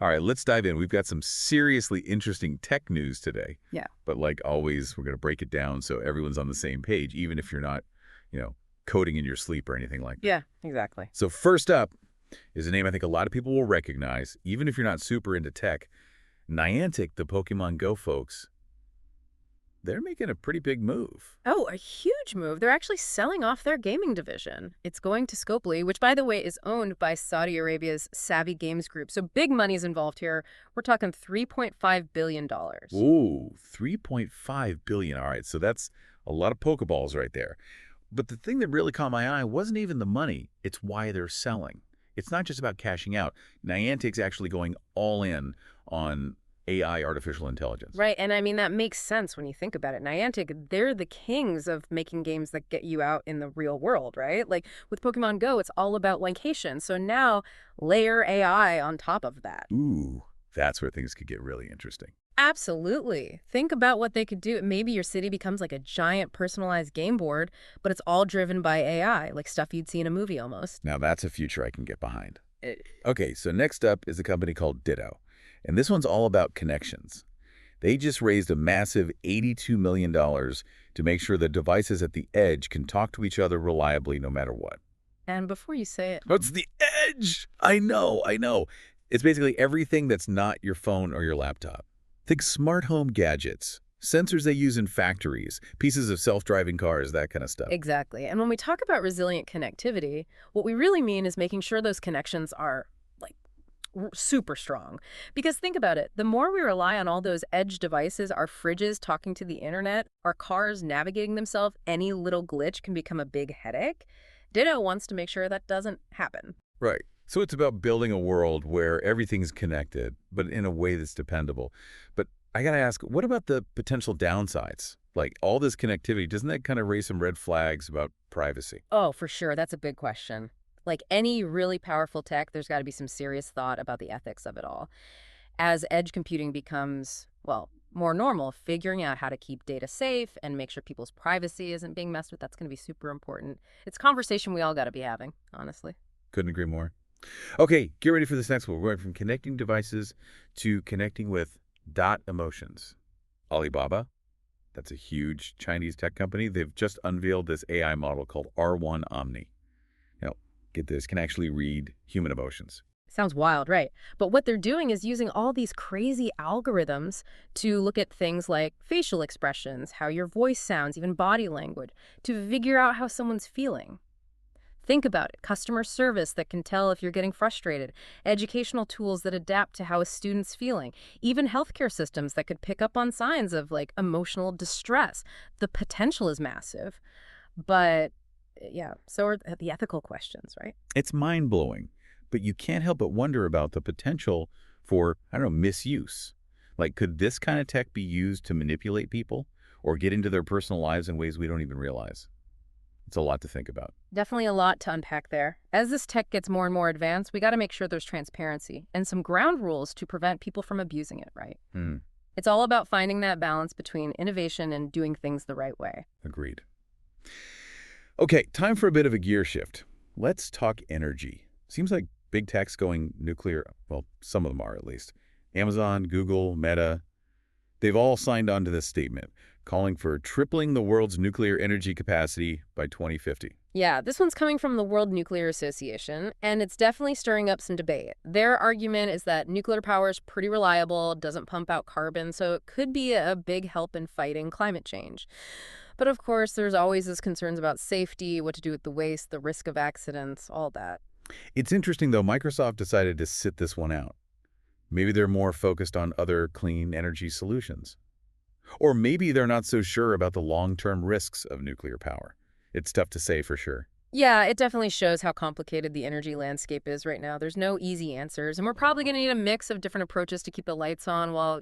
All right, let's dive in. We've got some seriously interesting tech news today. Yeah. But like always, we're going to break it down so everyone's on the same page, even if you're not, you know, coding in your sleep or anything like that. Yeah, exactly. So first up is a name I think a lot of people will recognize, even if you're not super into tech. Niantic, the Pokemon Go folks, they're making a pretty big move. Oh, a huge move. They're actually selling off their gaming division. It's going to Scopely, which, by the way, is owned by Saudi Arabia's Savvy Games Group. So big money's involved here. We're talking $3.5 billion. Ooh, 3.5 billion. All right, so that's a lot of Pokeballs right there. But the thing that really caught my eye wasn't even the money, it's why they're selling. It's not just about cashing out. Niantic's actually going all in on AI, artificial intelligence. Right, and I mean, that makes sense when you think about it. Niantic, they're the kings of making games that get you out in the real world, right? Like with Pokemon Go, it's all about location. So now layer AI on top of that. Ooh, that's where things could get really interesting. Absolutely. Think about what they could do. Maybe your city becomes like a giant personalized game board, but it's all driven by AI, like stuff you'd see in a movie almost. Now that's a future I can get behind. Eh, Okay, so next up is a company called Ditto, and this one's all about connections. They just raised a massive $82 million to make sure the devices at the edge can talk to each other reliably no matter what. And before you say it, What's the edge? I know, I know. It's basically everything that's not your phone or your laptop. Think smart home gadgets, sensors they use in factories, pieces of self-driving cars, that kind of stuff. exactly. And when we talk about resilient connectivity, what we really mean is making sure those connections are like super strong. Because think about it, the more we rely on all those edge devices, our fridges talking to the internet, our cars navigating themselves, any little glitch can become a big headache. Ditto wants to make sure that doesn't happen. Right. So it's about building a world where everything's connected, but in a way that's dependable. But I got to ask, what about the potential downsides? Like all this connectivity, doesn't that kind of raise some red flags about privacy? Oh, for sure. That's a big question. Like any really powerful tech, there's got to be some serious thought about the ethics of it all. As edge computing becomes, well, more normal, figuring out how to keep data safe and make sure people's privacy isn't being messed with, that's going to be super important. It's a conversation we all got to be having, honestly. Couldn't agree more. Okay, get ready for this next one. We're going from connecting devices to connecting with dot emotions. Alibaba, that's a huge Chinese tech company. They've just unveiled this AI model called R1 Omni. Now, get this, can actually read human emotions. Sounds wild, right? But what they're doing is using all these crazy algorithms to look at things like facial expressions, how your voice sounds, even body language, to figure out how someone's feeling. Think about it. Customer service that can tell if you're getting frustrated, educational tools that adapt to how a student's feeling, even healthcare systems that could pick up on signs of like emotional distress. The potential is massive. But yeah, so are the ethical questions, right? It's mind-blowing, but you can't help but wonder about the potential for, I don't know, misuse. Like, could this kind of tech be used to manipulate people or get into their personal lives in ways we don't even realize? It's a lot to think about. Definitely a lot to unpack there. As this tech gets more and more advanced, we got to make sure there's transparency and some ground rules to prevent people from abusing it, right? Hmm, It's all about finding that balance between innovation and doing things the right way. agreed. Okay, time for a bit of a gear shift. Let's talk energy. Seems like big tech's going nuclear. Well, some of them are at least. Amazon, Google, Meta, they've all signed on to this statement, calling for tripling the world's nuclear energy capacity by 2050. Yeah, this one's coming from the World Nuclear Association, and it's definitely stirring up some debate. Their argument is that nuclear power is pretty reliable, doesn't pump out carbon, so it could be a big help in fighting climate change. But of course, there's always these concerns about safety, what to do with the waste, the risk of accidents, all that. It's interesting, though, Microsoft decided to sit this one out. Maybe they're more focused on other clean energy solutions. Or maybe they're not so sure about the long-term risks of nuclear power. It's tough to say for sure. Yeah, it definitely shows how complicated the energy landscape is right now. There's no easy answers, and we're probably going to need a mix of different approaches to keep the lights on while,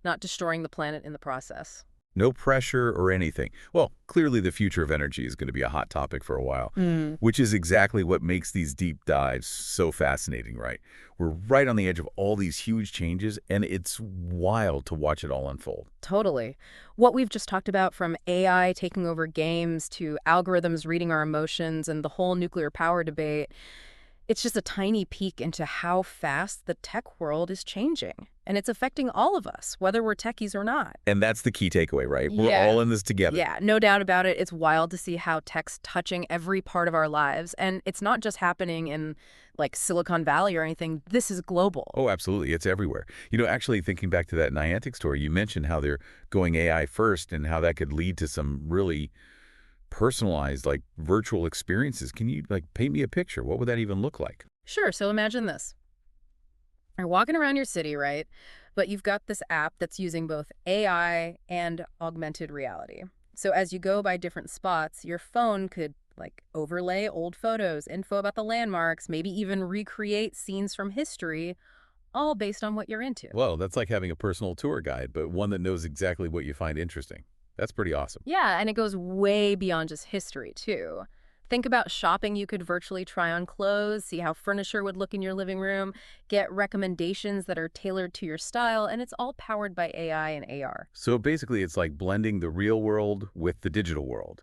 not destroying the planet in the process. No pressure or anything. Well, clearly the future of energy is going to be a hot topic for a while, which is exactly what makes these deep dives so fascinating, right? We're right on the edge of all these huge changes, and it's wild to watch it all unfold. Totally. What we've just talked about, from AI taking over games to algorithms reading our emotions and the whole nuclear power debate, It's just a tiny peek into how fast the tech world is changing. And it's affecting all of us, whether we're techies or not. And that's the key takeaway, right? We're Yeah. all in this together. Yeah, no doubt about it. It's wild to see how tech's touching every part of our lives. And it's not just happening in like Silicon Valley or anything. This is global. Oh, absolutely. It's everywhere. Actually thinking back to that Niantic story, you mentioned how they're going AI first and how that could lead to some really personalized, like virtual experiences. Can you paint me a picture? What would that even look like? Sure, so imagine this. You're walking around your city, right? But you've got this app that's using both AI and augmented reality. So as you go by different spots, your phone could like overlay old photos, info about the landmarks, maybe even recreate scenes from history, all based on what you're into. Well, that's like having a personal tour guide, but one that knows exactly what you find interesting. That's pretty awesome. Yeah, and it goes way beyond just history, too. Think about shopping. You could virtually try on clothes, see how furniture would look in your living room, get recommendations that are tailored to your style, and it's all powered by AI and AR. So basically, it's like blending the real world with the digital world.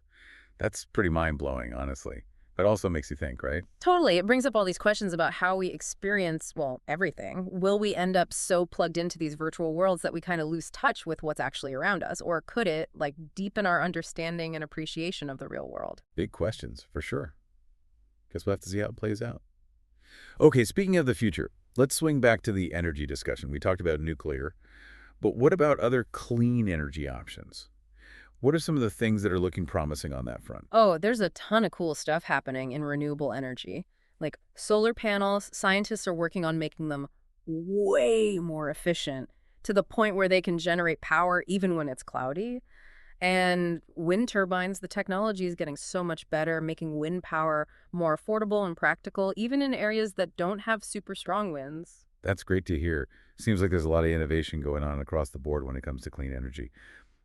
That's pretty mind-blowing, honestly. But also makes you think, right? Totally. It brings up all these questions about how we experience, well, everything. Will we end up so plugged into these virtual worlds that we kind of lose touch with what's actually around us? Or could it, like, deepen our understanding and appreciation of the real world? Big questions, for sure. Guess we'll have to see how it plays out. Okay, speaking of the future, let's swing back to the energy discussion. We talked about nuclear, but what about other clean energy options? What are some of the things that are looking promising on that front? Oh, there's a ton of cool stuff happening in renewable energy. Like solar panels, scientists are working on making them way more efficient to the point where they can generate power even when it's cloudy. And wind turbines, the technology is getting so much better, making wind power more affordable and practical, even in areas that don't have super strong winds. That's great to hear. Seems like there's a lot of innovation going on across the board when it comes to clean energy.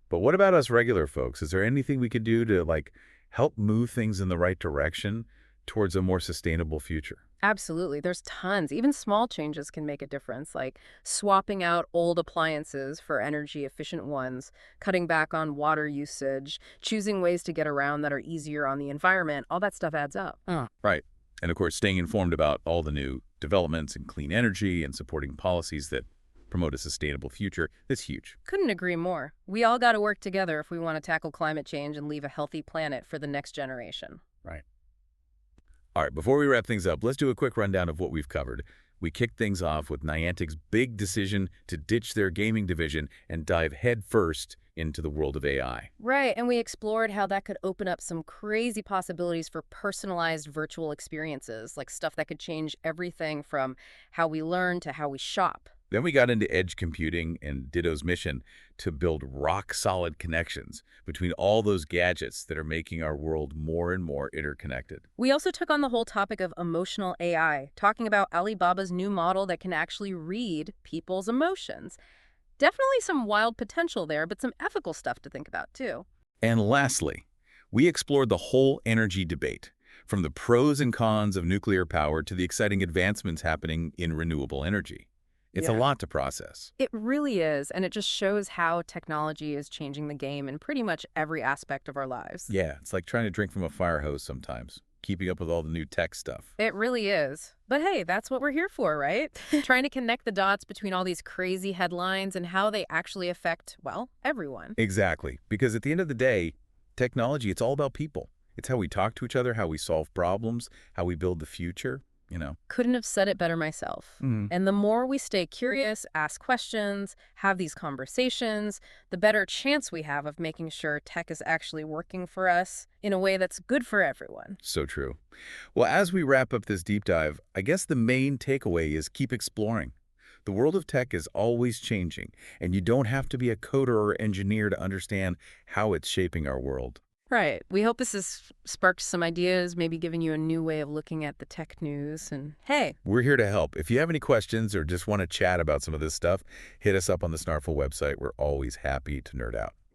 But what about us regular folks? Is there anything we could do to help move things in the right direction towards a more sustainable future? Absolutely. There's tons. Even small changes can make a difference, like swapping out old appliances for energy efficient ones, cutting back on water usage, choosing ways to get around that are easier on the environment. All that stuff adds up. Right. And of course, staying informed about all the new developments in clean energy and supporting policies that promote a sustainable future is huge. Couldn't agree more. We all got to work together if we want to tackle climate change and leave a healthy planet for the next generation. Right. All right, before we wrap things up, let's do a quick rundown of what we've covered. We kicked things off with Niantic's big decision to ditch their gaming division and dive headfirst into the world of AI. Right, and we explored how that could open up some crazy possibilities for personalized virtual experiences, like stuff that could change everything from how we learn to how we shop. Then we got into edge computing and Ditto's mission to build rock-solid connections between all those gadgets that are making our world more and more interconnected. We also took on the whole topic of emotional AI, talking about Alibaba's new model that can actually read people's emotions. Definitely some wild potential there, but some ethical stuff to think about, too. And lastly, we explored the whole energy debate, from the pros and cons of nuclear power to the exciting advancements happening in renewable energy. It's a Yeah. lot to process. It really is, and it just shows how technology is changing the game in pretty much every aspect of our lives. Yeah, it's like trying to drink from a fire hose sometimes, keeping up with all the new tech stuff. It really is. But hey, that's what we're here for, right? Trying to connect the dots between all these crazy headlines and how they actually affect, well, everyone. Exactly, because at the end of the day, technology, it's all about people. It's how we talk to each other, how we solve problems, how we build the future. Couldn't have said it better myself. Mhm. And the more we stay curious, ask questions, have these conversations, the better chance we have of making sure tech is actually working for us in a way that's good for everyone. So true. Well, as we wrap up this deep dive, I guess the main takeaway is keep exploring. The world of tech is always changing, and you don't have to be a coder or engineer to understand how it's shaping our world. Right. We hope this has sparked some ideas, maybe giving you a new way of looking at the tech news. And hey, We're here to help. If you have any questions or just want to chat about some of this stuff, hit us up on the Snarful website. We're always happy to nerd out.